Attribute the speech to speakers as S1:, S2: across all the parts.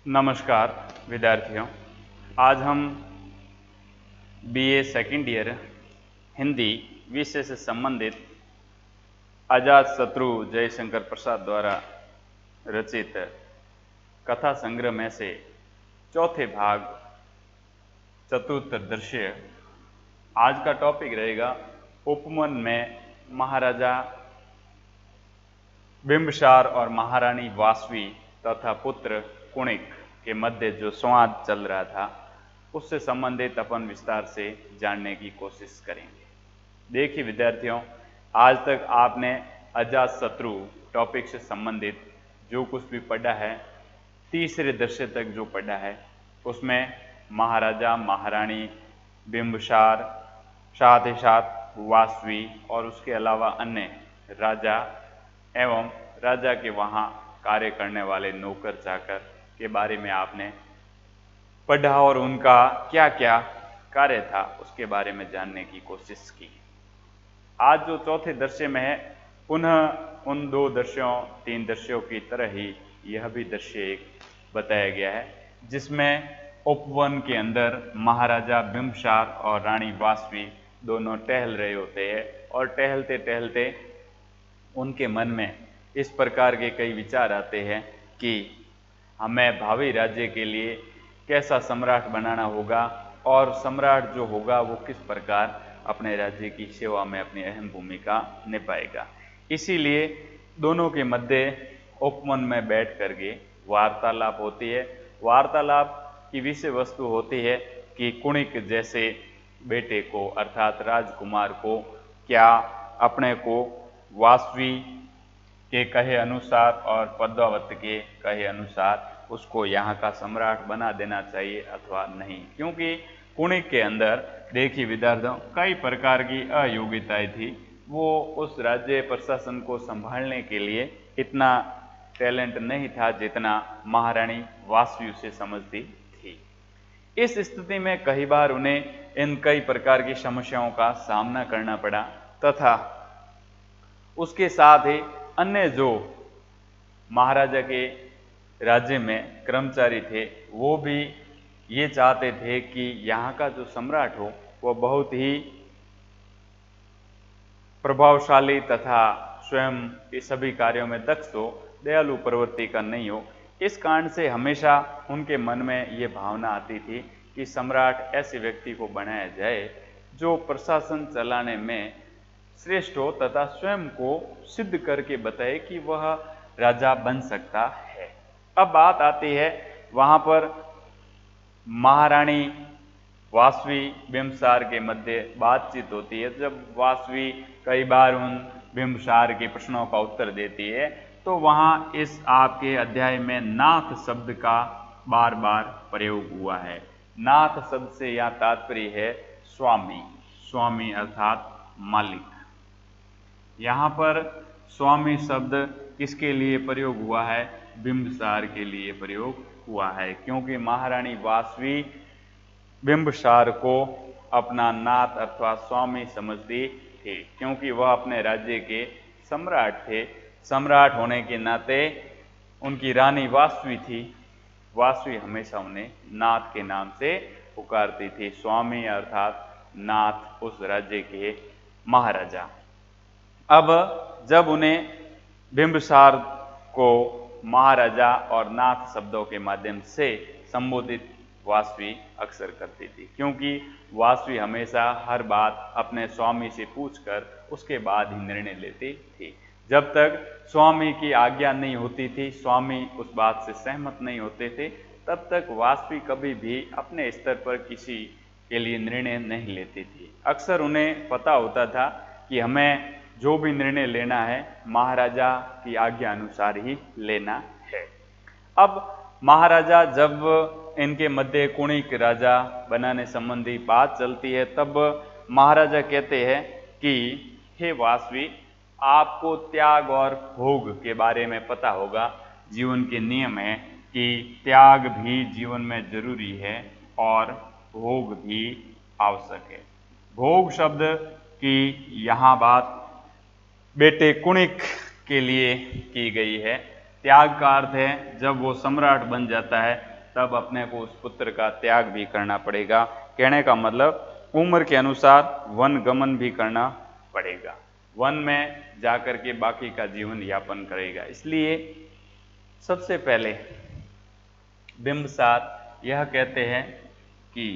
S1: नमस्कार विद्यार्थियों। आज हम बीए सेकंड ईयर हिंदी विषय से संबंधित अजातशत्रु जयशंकर प्रसाद द्वारा रचित कथा संग्रह में से चौथे भाग चतुर्थ दृश्य। आज का टॉपिक रहेगा उपवन में महाराजा बिंबसार और महारानी वासवी तथा पुत्र कुणिक के मध्य जो संवाद चल रहा था उससे संबंधित अपन विस्तार से जानने की कोशिश करेंगे। देखिए विद्यार्थियों, आज तक आपने अजातशत्रु टॉपिक से संबंधित जो कुछ भी पढ़ा है, तीसरे दृश्य तक जो पढ़ा है, उसमें महाराजा महारानी बिंबसार, साथ ही साथ वासवी और उसके अलावा अन्य राजा एवं राजा के वहाँ कार्य करने वाले नौकर चाकर के बारे में आपने पढ़ा और उनका क्या क्या कार्य था उसके बारे में जानने की कोशिश की। आज जो चौथे दृश्य में है, पुनः उन दो दृश्यों तीन दृश्यों की तरह ही यह भी दृश्य एक बताया गया है, जिसमें उपवन के अंदर महाराजा बिंबसार और रानी वासवी दोनों टहल रहे होते हैं और टहलते टहलते उनके मन में इस प्रकार के कई विचार आते हैं कि हमें भावी राज्य के लिए कैसा सम्राट बनाना होगा और सम्राट जो होगा वो किस प्रकार अपने राज्य की सेवा में अपनी अहम भूमिका निभाएगा। इसीलिए दोनों के मध्य उपवन में बैठ करके वार्तालाप होती है। वार्तालाप की विषय वस्तु होती है कि कुणिक जैसे बेटे को अर्थात राजकुमार को क्या अपने को वासवी के कहे अनुसार और पद्मावत के कहे अनुसार उसको यहाँ का सम्राट बना देना चाहिए अथवा नहीं, क्योंकि कुणिक के अंदर देखिए विद्यार्थियों कई प्रकार की अयोग्यताएं थी। वो उस राज्य प्रशासन को संभालने के लिए इतना टैलेंट नहीं था जितना महारानी वासवी उसे समझती थी। इस स्थिति में कई बार उन्हें इन कई प्रकार की समस्याओं का सामना करना पड़ा तथा उसके साथ ही अन्य जो महाराजा के राज्य में कर्मचारी थे वो भी ये चाहते थे कि यहाँ का जो सम्राट हो वह बहुत ही प्रभावशाली तथा स्वयं इस सभी कार्यों में दक्ष हो, दयालु प्रवृत्ति का नहीं हो। इस कारण से हमेशा उनके मन में ये भावना आती थी कि सम्राट ऐसे व्यक्ति को बनाया जाए जो प्रशासन चलाने में श्रेष्ठ हो तथा स्वयं को सिद्ध करके बताए कि वह राजा बन सकता है। अब बात आती है वहां पर महारानी वासवी बिंबसार के मध्य बातचीत होती है। जब वासवी कई बार उन बिंबसार के प्रश्नों का उत्तर देती है तो वहां इस आपके अध्याय में नाथ शब्द का बार बार प्रयोग हुआ है। नाथ शब्द से यह तात्पर्य है स्वामी, स्वामी अर्थात मालिक। यहाँ पर स्वामी शब्द किसके लिए प्रयोग हुआ है? बिंबसार के लिए प्रयोग हुआ है, क्योंकि महारानी वासवी बिंबसार को अपना नाथ अथवा स्वामी समझती थी, क्योंकि वह अपने राज्य के सम्राट थे। सम्राट होने के नाते उनकी रानी वासवी थी। वासवी हमेशा उन्हें नाथ के नाम से पुकारती थी। स्वामी अर्थात नाथ, उस राज्य के महाराजा। अब जब उन्हें बिंबसार को महाराजा और नाथ शब्दों के माध्यम से संबोधित वासवी अक्सर करती थी, क्योंकि वासवी हमेशा हर बात अपने स्वामी से पूछकर उसके बाद ही निर्णय लेती थी। जब तक स्वामी की आज्ञा नहीं होती थी, स्वामी उस बात से सहमत नहीं होते थे, तब तक वासवी कभी भी अपने स्तर पर किसी के लिए निर्णय नहीं लेती थी। अक्सर उन्हें पता होता था कि हमें जो भी निर्णय लेना है महाराजा की आज्ञा अनुसार ही लेना है। अब महाराजा जब इनके मध्य कुणिक राजा बनाने संबंधी बात चलती है तब महाराजा कहते हैं कि हे वासवी, आपको त्याग और भोग के बारे में पता होगा। जीवन के नियम है कि त्याग भी जीवन में जरूरी है और भोग भी आवश्यक है। भोग शब्द की यहाँ बात बेटे कुणिक के लिए की गई है। त्याग का अर्थ है जब वो सम्राट बन जाता है तब अपने को उस पुत्र का त्याग भी करना पड़ेगा। कहने का मतलब उम्र के अनुसार वन गमन भी करना पड़ेगा, वन में जाकर के बाकी का जीवन यापन करेगा। इसलिए सबसे पहले बिंबसार यह कहते हैं कि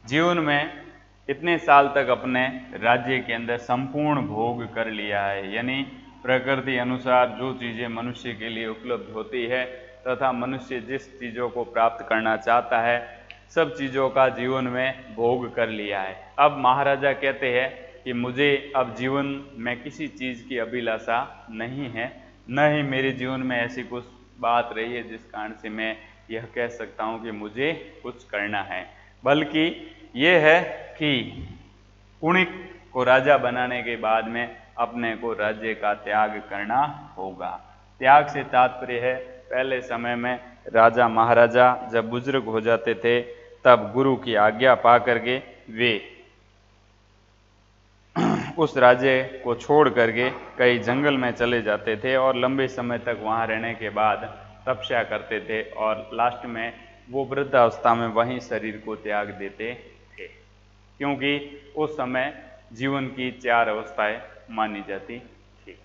S1: जीवन में इतने साल तक अपने राज्य के अंदर संपूर्ण भोग कर लिया है, यानी प्रकृति अनुसार जो चीजें मनुष्य के लिए उपलब्ध होती है तथा मनुष्य जिस चीजों को प्राप्त करना चाहता है सब चीजों का जीवन में भोग कर लिया है। अब महाराजा कहते हैं कि मुझे अब जीवन में किसी चीज की अभिलाषा नहीं है, न ही मेरे जीवन में ऐसी कुछ बात रही है जिस कारण से मैं यह कह सकता हूं कि मुझे कुछ करना है, बल्कि यह है कि कुणिक को राजा बनाने के बाद में अपने को राज्य का त्याग करना होगा। त्याग से तात्पर्य है पहले समय में राजा महाराजा जब बुजुर्ग हो जाते थे तब गुरु की आज्ञा पा करके वे उस राज्य को छोड़ करके कई जंगल में चले जाते थे और लंबे समय तक वहां रहने के बाद तपस्या करते थे और लास्ट में वो वृद्धावस्था में वहीं शरीर को त्याग देते थे, क्योंकि उस समय जीवन की 4 अवस्थाएं मानी जाती थी।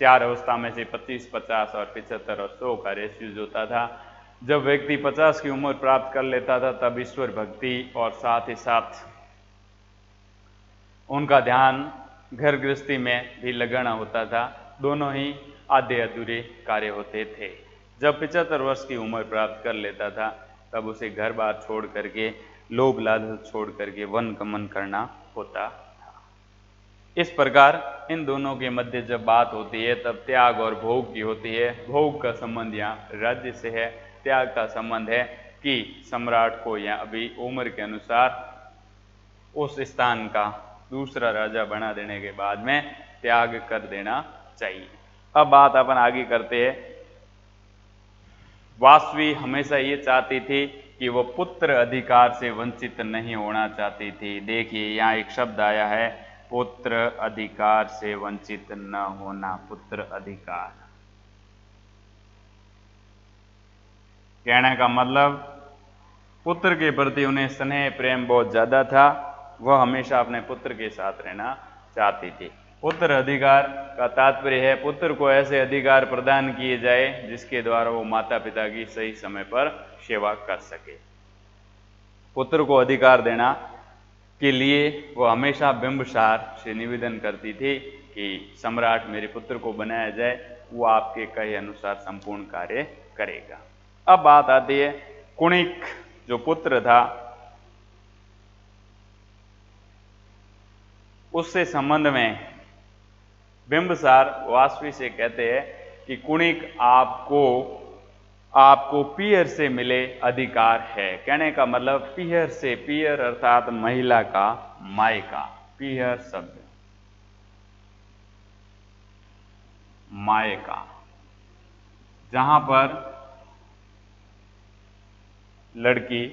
S1: 4 अवस्था में से 25, 50 और 75 और 100 का रेशियो होता था। जब व्यक्ति 50 की उम्र प्राप्त कर लेता था तब ईश्वर भक्ति और साथ ही साथ उनका ध्यान घर गृहस्थी में भी लगाना होता था। दोनों ही आधे अधूरे कार्य होते थे। जब 75 वर्ष की उम्र प्राप्त कर लेता था तब उसे घर बार छोड़ करके लोभ लालच छोड़ करके वन गमन करना होता था। इस प्रकार इन दोनों के मध्य जब बात होती है तब त्याग और भोग की होती है। भोग का संबंध यहाँ राज्य से है, त्याग का संबंध है कि सम्राट को यहाँ अभी उम्र के अनुसार उस स्थान का दूसरा राजा बना देने के बाद में त्याग कर देना चाहिए। अब बात अपन आगे करते हैं। वासवी हमेशा ये चाहती थी कि वो पुत्र अधिकार से वंचित नहीं होना चाहती थी। देखिए यहाँ एक शब्द आया है, पुत्र अधिकार से वंचित न होना। पुत्र अधिकार कहने का मतलब पुत्र के प्रति उन्हें स्नेह प्रेम बहुत ज्यादा था, वह हमेशा अपने पुत्र के साथ रहना चाहती थी। पुत्र अधिकार का तात्पर्य है पुत्र को ऐसे अधिकार प्रदान किए जाए जिसके द्वारा वो माता पिता की सही समय पर सेवा कर सके। पुत्र को अधिकार देना के लिए वो हमेशा बिंबसार से निवेदन करती थी कि सम्राट मेरे पुत्र को बनाया जाए, वो आपके कहे अनुसार संपूर्ण कार्य करेगा। अब बात आती है कुणिक जो पुत्र था उससे संबंध में बिंबसार वासवी से कहते हैं कि कुणिक आपको पियर से मिले अधिकार है। कहने का मतलब पियर से, पियर अर्थात महिला का मायका, पियर शब्द मायका, जहां पर लड़की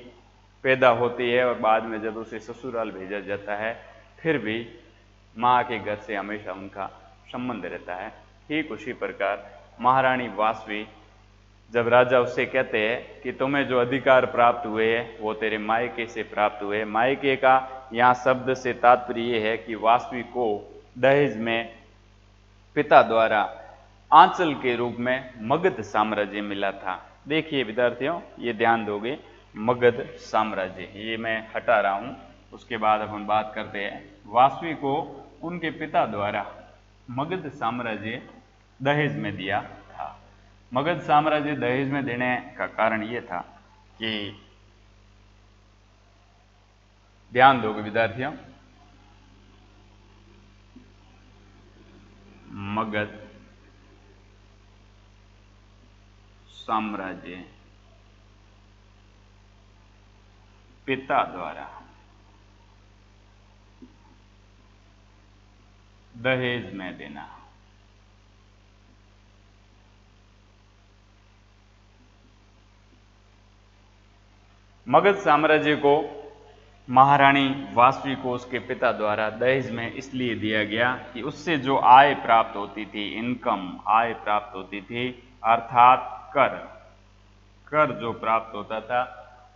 S1: पैदा होती है और बाद में जब उसे ससुराल भेजा जाता है फिर भी माँ के घर से हमेशा उनका संबंध रहता है। ठीक उसी प्रकार महारानी वासवी जब राजा उससे कहते हैं कि तुम्हें जो अधिकार प्राप्त हुए हैं वो तेरे मायके से प्राप्त हुए। मायके का यहाँ शब्द से तात्पर्य ये है कि वासवी को दहेज में पिता द्वारा आंचल के रूप में मगध साम्राज्य मिला था। देखिए विद्यार्थियों ये ध्यान दोगे, मगध साम्राज्य ये मैं हटा रहा हूं, उसके बाद अपन बात करते हैं। वासवी को उनके पिता द्वारा मगध साम्राज्य दहेज में दिया था। मगध साम्राज्य दहेज में देने का कारण यह था कि ध्यान दोगे विद्यार्थियों, मगध साम्राज्य पिता द्वारा दहेज में देना। मगध साम्राज्य को महारानी वासवी को उसके पिता द्वारा दहेज में इसलिए दिया गया कि उससे जो आय प्राप्त होती थी, इनकम आय प्राप्त होती थी, अर्थात कर, कर जो प्राप्त होता था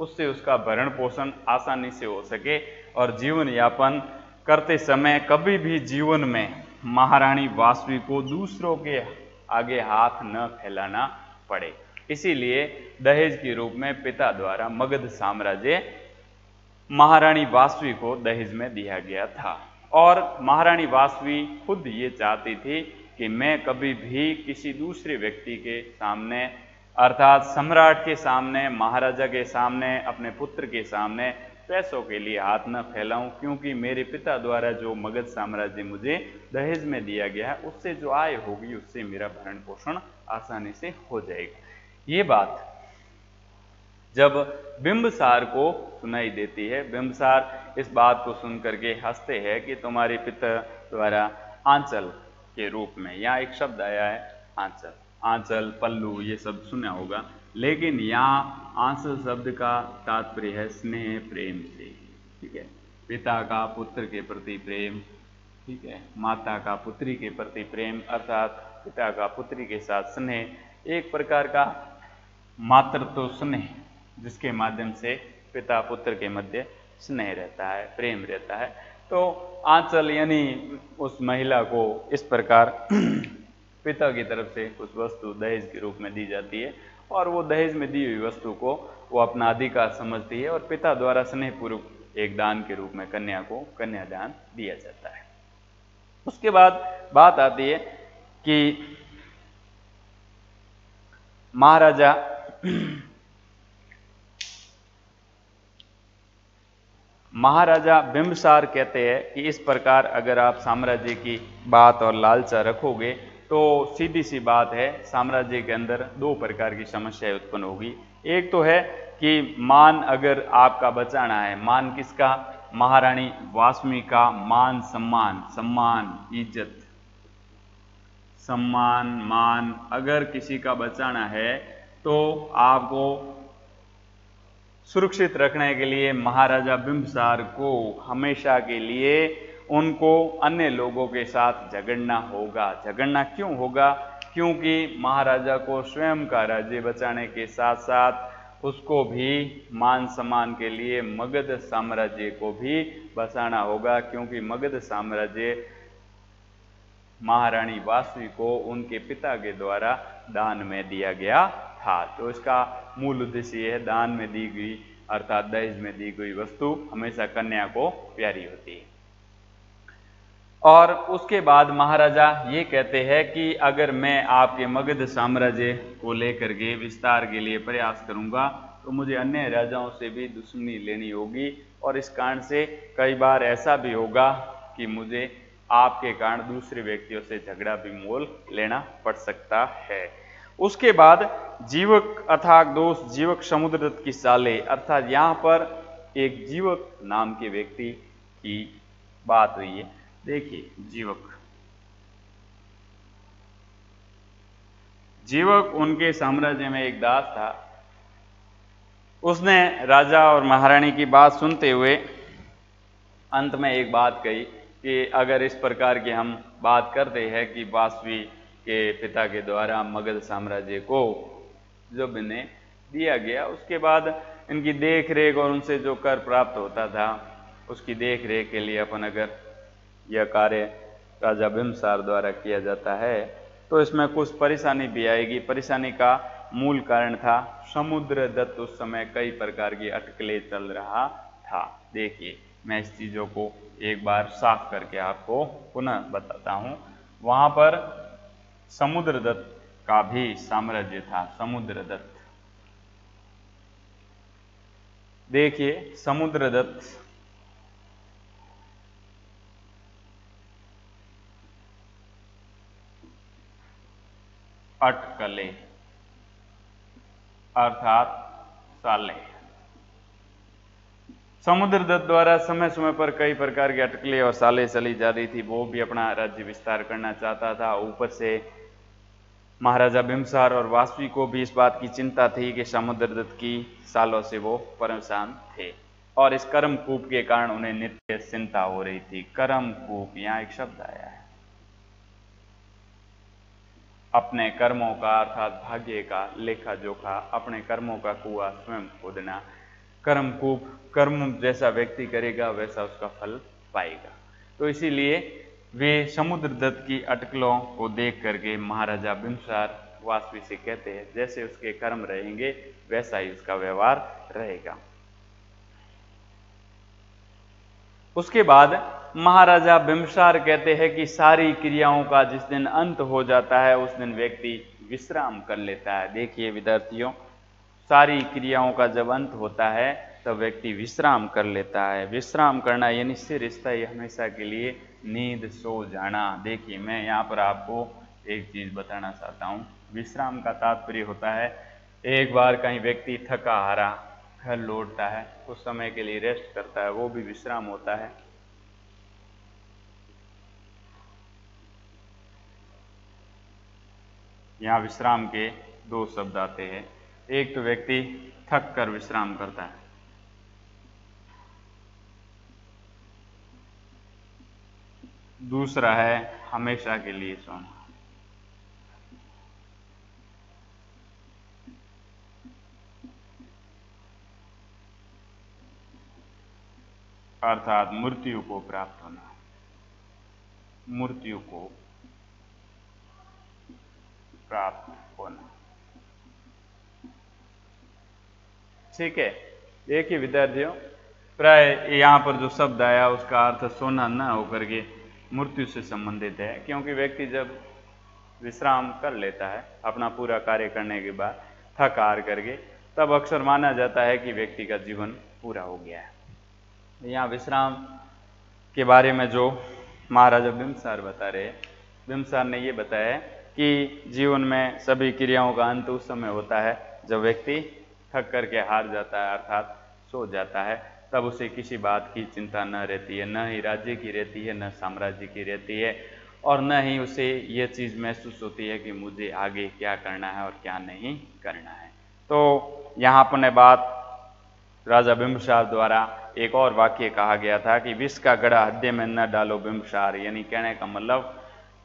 S1: उससे उसका भरण पोषण आसानी से हो सके और जीवन यापन करते समय कभी भी जीवन में महारानी वासवी को दूसरों के आगे हाथ न फैलाना पड़े। इसीलिए दहेज के रूप में पिता द्वारा मगध साम्राज्य महारानी वासवी को दहेज में दिया गया था। और महारानी वासवी खुद ये चाहती थी कि मैं कभी भी किसी दूसरे व्यक्ति के सामने अर्थात सम्राट के सामने, महाराजा के सामने, अपने पुत्र के सामने पैसों के लिए हाथ न फैलाऊं, क्योंकि मेरे पिता द्वारा जो मगध साम्राज्य मुझे दहेज में दिया गया है उससे जो आय होगी उससे मेरा भरण पोषण आसानी से हो जाएगा। ये बात जब बिंबसार को सुनाई देती है, बिंबसार इस बात को सुन करके हंसते हैं कि तुम्हारे पिता द्वारा आंचल के रूप में, यहाँ एक शब्द आया है आंचल, आंचल, पल्लू, ये सब सुना होगा, लेकिन यहाँ आंचल शब्द का तात्पर्य है स्नेह, प्रेम से। ठीक है, पिता का पुत्र के प्रति प्रेम, ठीक है, माता का पुत्री के प्रति प्रेम, अर्थात पिता का पुत्री के साथ स्नेह, एक प्रकार का मातृत्व स्नेह जिसके माध्यम से पिता पुत्र के मध्य स्नेह रहता है, प्रेम रहता है। तो आंचल यानी उस महिला को इस प्रकार पिता की तरफ से कुछ वस्तु दहेज के रूप में दी जाती है और वो दहेज में दी हुई वस्तु को वो अपना अधिकार समझती है और पिता द्वारा स्नेहपूर्वक एक दान के रूप में कन्या को कन्यादान दिया जाता है। उसके बाद बात आती है कि महाराजा बिंबसार कहते हैं कि इस प्रकार अगर आप साम्राज्य की बात और लालसा रखोगे तो सीधी सी बात है साम्राज्य के अंदर दो प्रकार की समस्याएं उत्पन्न होगी। एक तो है कि मान अगर आपका बचाना है, मान किसका? महारानी वासवी का मान सम्मान, सम्मान, इज्जत, सम्मान, मान अगर किसी का बचाना है तो आपको सुरक्षित रखने के लिए महाराजा बिंबसार को हमेशा के लिए उनको अन्य लोगों के साथ झगड़ना होगा। झगड़ना क्यों होगा? क्योंकि महाराजा को स्वयं का राज्य बचाने के साथ साथ उसको भी मान सम्मान के लिए मगध साम्राज्य को भी बचाना होगा, क्योंकि मगध साम्राज्य महारानी वासवी को उनके पिता के द्वारा दान में दिया गया था। तो इसका मूल उद्देश्य यह है, दान में दी गई अर्थात दहेज में दी गई वस्तु हमेशा कन्या को प्यारी होती है। और उसके बाद महाराजा ये कहते हैं कि अगर मैं आपके मगध साम्राज्य को लेकर के विस्तार के लिए प्रयास करूंगा तो मुझे अन्य राजाओं से भी दुश्मनी लेनी होगी और इस कारण से कई बार ऐसा भी होगा कि मुझे आपके कारण दूसरे व्यक्तियों से झगड़ा भी मोल लेना पड़ सकता है। उसके बाद जीवक अथाक दोष जीवक समुद्रदत्त की साले, अर्थात यहाँ पर एक जीवक नाम के व्यक्ति की बात हुई है। देखिए जीवक उनके साम्राज्य में एक दास था। उसने राजा और महारानी की बात सुनते हुए अंत में एक बात कही कि अगर इस प्रकार की हम बात करते हैं कि वासवी के पिता के द्वारा मगध साम्राज्य को जब इन्हें दिया गया, उसके बाद इनकी देख रेख और उनसे जो कर प्राप्त होता था उसकी देख रेख के लिए अपन अगर यह कार्य राजा बिंबसार द्वारा किया जाता है तो इसमें कुछ परेशानी भी आएगी। परेशानी का मूल कारण था समुद्रदत्त उस समय कई प्रकार की अटकलें चल रहा था। देखिए मैं इस चीज़ों को एक बार साफ करके आपको पुनः बताता हूँ। वहाँ पर समुद्रदत्त का भी साम्राज्य था। समुद्रदत्त, देखिए समुद्रदत्त अटकले अर्थात साले। समुद्रदत्त द्वारा समय समय पर कई प्रकार की अटकलें और साले चली जा रही थी। वो भी अपना राज्य विस्तार करना चाहता था। ऊपर से महाराजा बिंबसार और वासवी को भी इस बात की चिंता थी कि समुद्रदत्त की सालों से वो परेशान थे और इस कर्मकूप के कारण उन्हें नित्य चिंता हो रही थी। कर्मकूप, यहाँ एक शब्द आया है। अपने कर्मों का अर्थात भाग्य का लेखा जोखा, अपने कर्मों का कुआं स्वयं खोदना। कर्मकूप, कर्म जैसा व्यक्ति करेगा वैसा उसका फल पाएगा। तो इसीलिए वे समुद्रदत्त की अटकलों को देख करके महाराजा बिम्बसार वासवी से कहते हैं जैसे उसके कर्म रहेंगे वैसा ही उसका व्यवहार रहेगा। उसके बाद महाराजा बिम्बसार कहते हैं कि सारी क्रियाओं का जिस दिन अंत हो जाता है उस दिन व्यक्ति विश्राम कर लेता है। देखिए विद्यार्थियों, सारी क्रियाओं का जब अंत होता है तब व्यक्ति विश्राम कर लेता है। विश्राम करना यानी स्थिर स्थायी हमेशा के लिए नींद सो जाना। देखिए मैं यहाँ पर आपको एक चीज बताना चाहता हूँ। विश्राम का तात्पर्य होता है एक बार कहीं व्यक्ति थका हारा घर लौटता है, कुछ समय के लिए रेस्ट करता है, वो भी विश्राम होता है। यहाँ विश्राम के दो शब्द आते हैं। एक तो व्यक्ति थक कर विश्राम करता है, दूसरा है हमेशा के लिए सोना। अर्थात मृत्यु को प्राप्त होना, मृत्यु को प्राप्त होना। ठीक है, देखिए विद्यार्थियों, प्राय यहाँ पर जो शब्द आया उसका अर्थ सोना न होकर के मृत्यु से संबंधित है, क्योंकि व्यक्ति जब विश्राम कर लेता है अपना पूरा कार्य करने के बाद थक हार करके, तब अक्सर माना जाता है कि व्यक्ति का जीवन पूरा हो गया है। यहाँ विश्राम के बारे में जो महाराजा बिम्बसार बता रहे, बिम्बसार ने ये बताया कि जीवन में सभी क्रियाओं का अंत उस समय होता है जब व्यक्ति थक करके हार जाता है अर्थात सो जाता है। तब उसे किसी बात की चिंता न रहती है, न ही राज्य की रहती है, न साम्राज्य की रहती है, और न ही उसे ये चीज़ महसूस होती है कि मुझे आगे क्या करना है और क्या नहीं करना है। तो यहाँ अपने बात राजा बिम्बसार द्वारा एक और वाक्य कहा गया था कि विष का गड़ा हृदय में न डालो बिम्बसार, यानी कहने का मतलब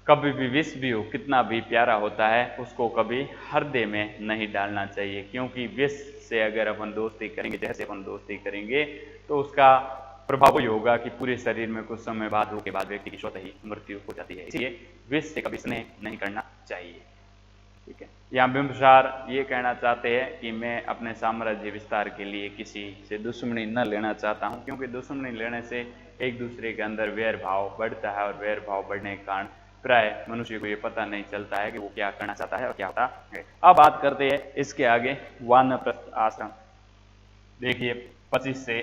S1: कभी भी विष भी हो कितना भी प्यारा होता है उसको कभी हृदय में नहीं डालना चाहिए, क्योंकि विष से अगर अपन दोस्ती करेंगे, जैसे अपन दोस्ती करेंगे तो उसका प्रभाव ही होगा कि पूरे शरीर में कुछ समय बाद के बाद व्यक्ति की स्वतः ही मृत्यु हो जाती है। इसलिए विष से कभी स्नेह नहीं करना चाहिए। ठीक है, यहाँ बिम्बसार ये कहना चाहते हैं कि मैं अपने साम्राज्य विस्तार के लिए किसी से दुश्मनी न लेना चाहता हूँ, क्योंकि दुश्मनी लेने से एक दूसरे के अंदर वैर भाव बढ़ता है और वैर भाव बढ़ने के कारण प्राय मनुष्य को ये पता नहीं चलता है कि वो क्या करना चाहता है और क्या होता है। अब बात करते हैं इसके आगे वानप्रस्थ आश्रम। देखिए 25 से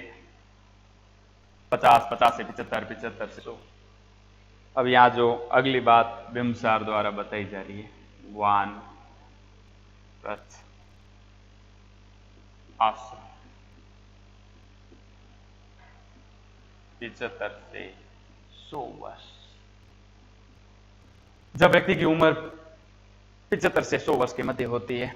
S1: 50, 50 से 75, 75 से 100। अब यहाँ जो अगली बात बिम्बसार द्वारा बताई जा रही है, वानप्रस्थ आश्रम 75 से 100 वर्ष। जब व्यक्ति की उम्र 75 से 100 वर्ष के मध्य होती है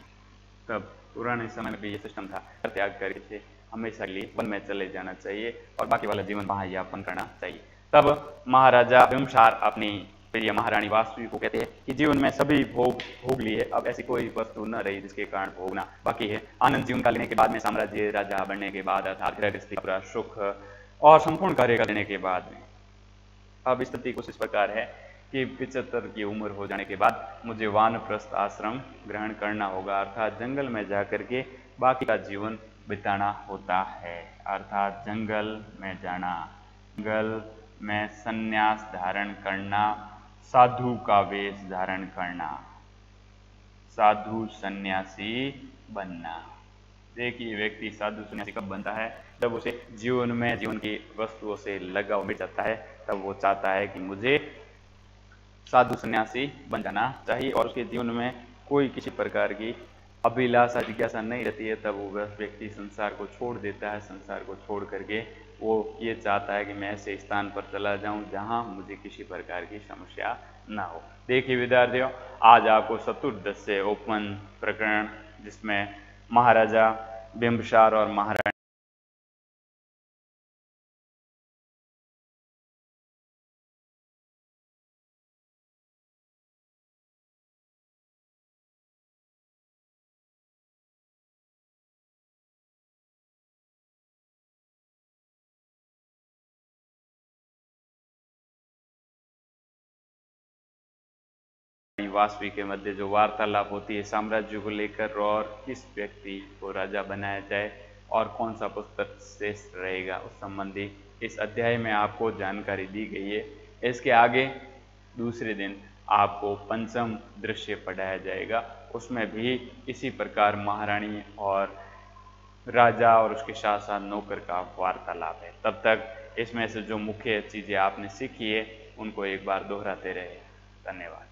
S1: तब पुराने समय में भी ये सिस्टम था, त्याग करके हमेशा के लिए वन में चले जाना चाहिए और बाकी वाला जीवन वहां यापन करना चाहिए। तब महाराजा बिम्बसार अपनी प्रिय महारानी वासवी को कहते हैं कि जीवन में सभी भोग लिए, अब ऐसी कोई वस्तु न रही जिसके कारण भोगना बाकी है। आनंद जीवन का लेने के बाद में, साम्राज्य राजा बनने के बाद अर्थात गृहस्थी पूरा सुख और संपूर्ण कार्य का लेने के बाद में, अब स्थिति कुछ इस प्रकार है कि 75 की उम्र हो जाने के बाद मुझे वानप्रस्थ आश्रम ग्रहण करना होगा, अर्थात जंगल में जाकर के बाकी का जीवन बिताना होता है। अर्थात जंगल में जाना, जंगल में संन्यास धारण करना, साधु का वेश धारण करना, साधु सन्यासी बनना। देखिए व्यक्ति साधु सन्यासी कब बनता है, जब उसे जीवन में जीवन की वस्तुओं से लगाव मिट जाता है, तब वो चाहता है कि मुझे साधु सन्यासी बन जाना चाहिए और उसके जीवन में कोई किसी प्रकार की अभिलाषा जिज्ञासा नहीं रहती है। तब वो व्यक्ति संसार को छोड़ देता है, संसार को छोड़ करके वो ये चाहता है कि मैं ऐसे स्थान पर चला जाऊं जहां मुझे किसी प्रकार की समस्या ना हो। देखिए विद्यार्थियों, आज आपको चतुर्दश ओपन प्रकरण जिसमें महाराजा बिम्बसार और महारानी वासवी के मध्य जो वार्तालाप होती है साम्राज्य को लेकर और किस व्यक्ति को राजा बनाया जाए और कौन सा पुस्तक श्रेष्ठ रहेगा उस संबंधी इस अध्याय में आपको जानकारी दी गई है। इसके आगे दूसरे दिन आपको पंचम दृश्य पढ़ाया जाएगा, उसमें भी इसी प्रकार महारानी और राजा और उसके साथ साथ नौकर का वार्तालाप है। तब तक इसमें से जो मुख्य चीज़ें आपने सीखी है उनको एक बार दोहराते रहे। धन्यवाद।